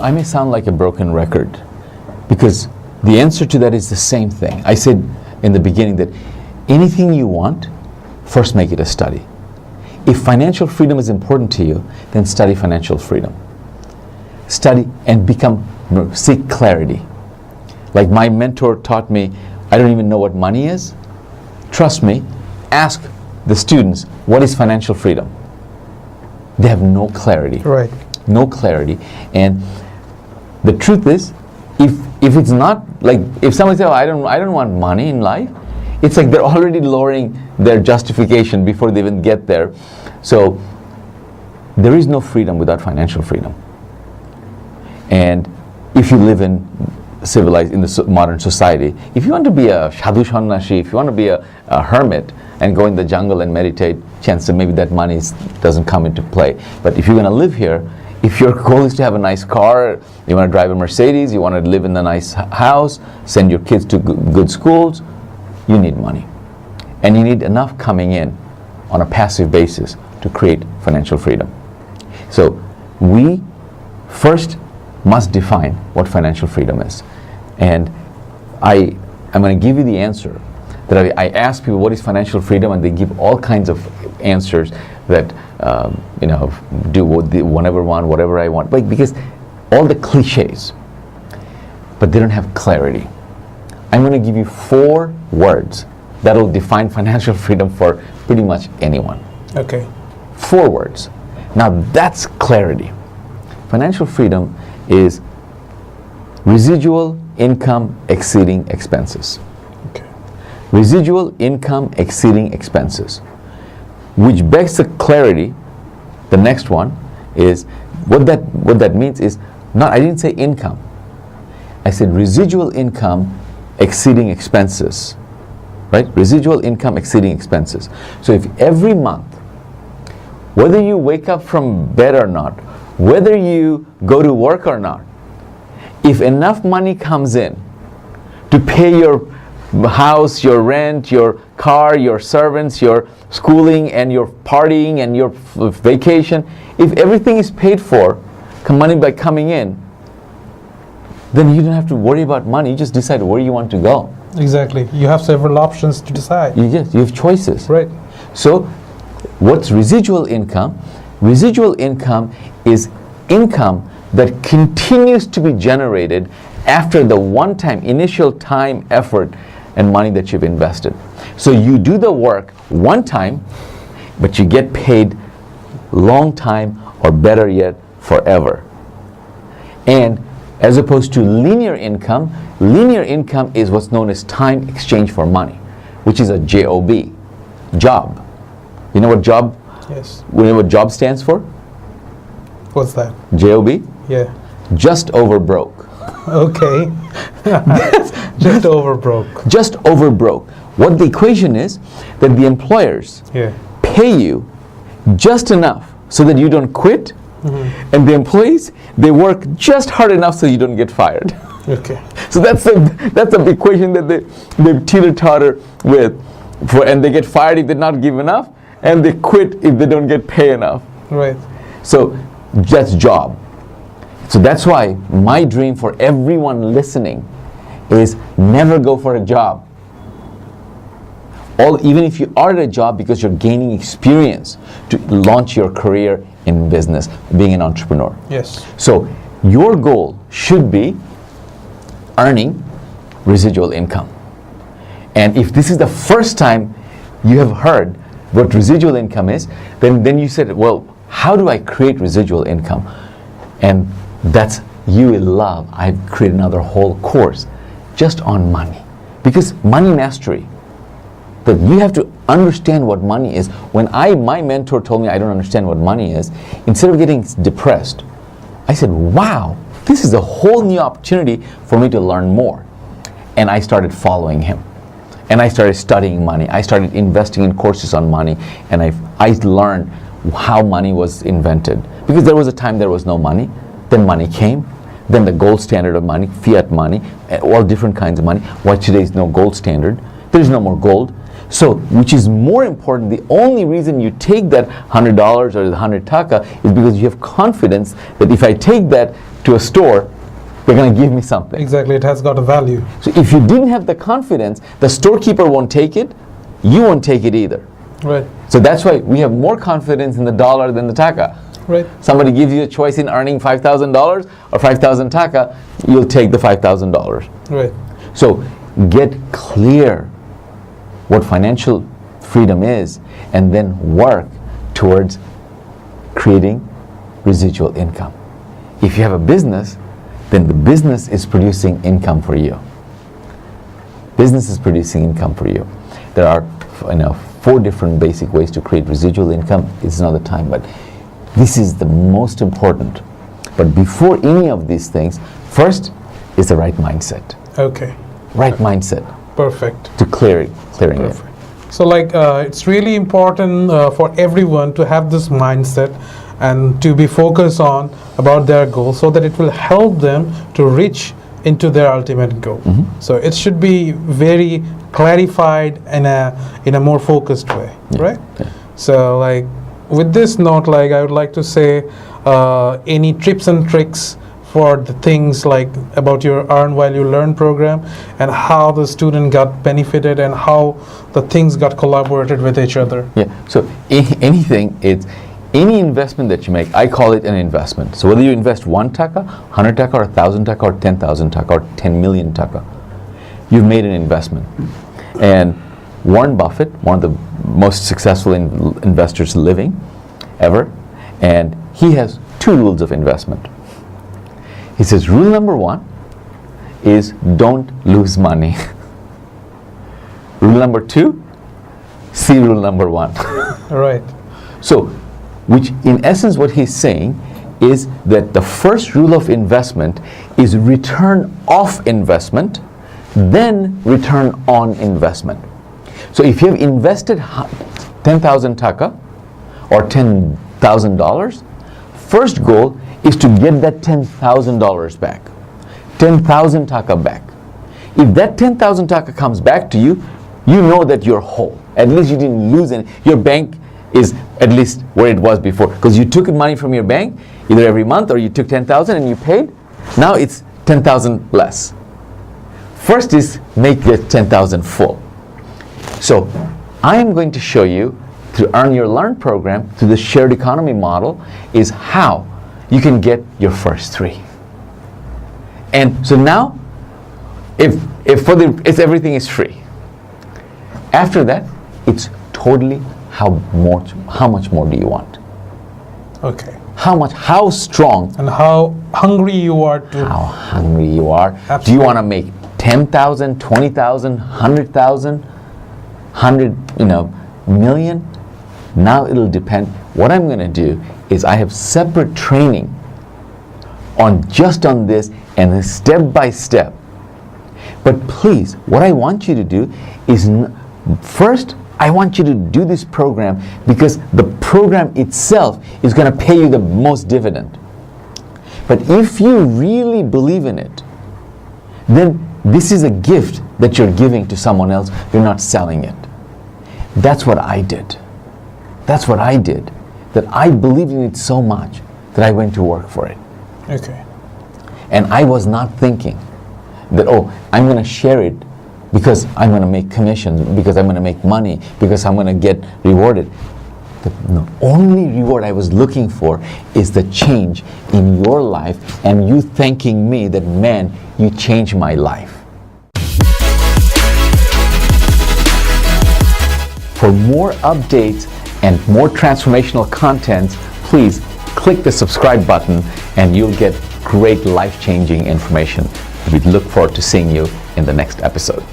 I may sound like a broken record because the answer to that is the same thing. I said in the beginning that anything you want, first make it a study. If financial freedom is important to you, then study financial freedom. Study and seek clarity. Like my mentor taught me, I don't even know what money is. Trust me, ask the students, what is financial freedom? They have no clarity. Right. No clarity. And the truth is, if it's not, like if somebody says, oh, I don't want money in life, it's like they're already lowering their justification before they even get there. So there is no freedom without financial freedom. And if you live in the modern society, if you want to be a sadhu sannyasi, if you want to be a hermit and go in the jungle and meditate, chances maybe that money doesn't come into play. But if you're going to live here, if your goal is to have a nice car, you want to drive a Mercedes, you want to live in a nice house, send your kids to good schools, you need money. And you need enough coming in on a passive basis to create financial freedom. So we first must define what financial freedom is. And I'm going to give you the answer that I ask people, what is financial freedom? And they give all kinds of answers that, do whatever I want, whatever I want. But because all the cliches, but they don't have clarity. I'm going to give you 4 words that will define financial freedom for pretty much anyone. Okay. 4 words. Now that's clarity. Financial freedom is residual income exceeding expenses. Okay. Residual income exceeding expenses. Which begs the clarity, the next one is, what that means is, I didn't say income. I said residual income exceeding expenses. Right? Residual income exceeding expenses. So if every month, whether you wake up from bed or not, whether you go to work or not, if enough money comes in to pay your house, your rent, your car, your servants, your schooling, and your partying, and your vacation, if everything is paid for, money by coming in, then you don't have to worry about money. You just decide where you want to go. Exactly. You have several options to decide. Yes, you have choices. Right. So what's residual income? Residual income is income that continues to be generated after the one-time initial time, effort, and money that you've invested. So you do the work one time, but you get paid long time, or better yet, forever. And as opposed to linear income is what's known as time exchange for money, which is a JOB, job. You know what job? Yes. You know what job stands for? What's that? JOB? Yeah. Just over broke. Okay. Just over broke. Just over broke. What the equation is, that the employers pay you just enough so that you don't quit, and the employees, they work just hard enough so you don't get fired. Okay. So that's the equation that they teeter-totter with, and they get fired if they're not given enough, and they quit if they don't get paid enough. Right. So that's job. So that's why my dream for everyone listening is never go for a job. Even if you are at a job, because you're gaining experience to launch your career in business, being an entrepreneur. Yes. So your goal should be earning residual income. And if this is the first time you have heard what residual income is, then you said, well, how do I create residual income? And that's, you will love, I've created another whole course just on money. Because money mastery, but you have to understand what money is. When my mentor told me I don't understand what money is, instead of getting depressed, I said, wow, this is a whole new opportunity for me to learn more. And I started following him. And I started studying money. I started investing in courses on money. And I learned how money was invented. Because there was a time there was no money. Then money came. Then the gold standard of money, fiat money, all different kinds of money. Why today is no gold standard? There is no more gold. So, which is more important, the only reason you take that $100 or the 100 taka is because you have confidence that if I take that, to a store, they're going to give me something. Exactly, it has got a value. So if you didn't have the confidence, the storekeeper won't take it, you won't take it either. Right, So that's why we have more confidence in the dollar than the taka. right, Somebody gives you a choice in earning $5,000 or 5,000 taka, you'll take the $5,000. right. So get clear what financial freedom is, and then work towards creating residual income. If you have a business, then the business is producing income for you. Business is producing income for you. There are 4 different basic ways to create residual income. It's another time, but this is the most important. But before any of these things, first is the right mindset. Okay, Right mindset perfect. to clearing it. So it's really important for everyone to have this mindset and to be focused on about their goal, so that it will help them to reach into their ultimate goal. So it should be very clarified in a more focused way, right? Yeah. So with this note, I would like to say any tips and tricks for the things about your Earn While You Learn program, and how the student got benefited and how the things got collaborated with each other. Yeah. So any investment that you make, I call it an investment. So whether you invest 1 taka, 100 taka, or 1,000 taka, or 10,000 taka, or 10 million taka, you've made an investment. And Warren Buffett, one of the most successful investors living ever, and he has 2 rules of investment. He says rule number 1 is don't lose money. Rule number 2, see rule number 1. Right. So, which in essence what he's saying is that the first rule of investment is return of investment, then return on investment. So if you have invested 10,000 taka or $10,000, first goal is to get that $10,000 back, 10,000 taka back. If that 10,000 taka comes back to you, you know that you're whole. At least you didn't lose any. Your bank is at least where it was before, because you took money from your bank either every month, or you took 10,000 and you paid. Now it's 10,000 less. First is make the 10,000 full. So I am going to show you through Earn Your Learn program, through the shared economy model, is how you can get your first 3. And so now, if everything is free. After that, it's totally how much more do you want? Okay. How strong, And how hungry you are to. how hungry you are. Do you Absolutely. want to make 10,000, 20,000, 100,000, 100 million? Now it'll depend. What I'm going to do is I have separate training on this and step by step. But please, what I want you to do is first, I want you to do this program because the program itself is going to pay you the most dividend. But if you really believe in it, then this is a gift that you're giving to someone else. You're not selling it. That's what I did. That's what I did. That I believed in it so much that I went to work for it. Okay. And I was not thinking that, I'm going to share it because I'm going to make commissions, because I'm going to make money, because I'm going to get rewarded. The only reward I was looking for is the change in your life and you thanking me that, man, you changed my life. For more updates and more transformational content, please click the subscribe button and you'll get great life-changing information. We look forward to seeing you in the next episode.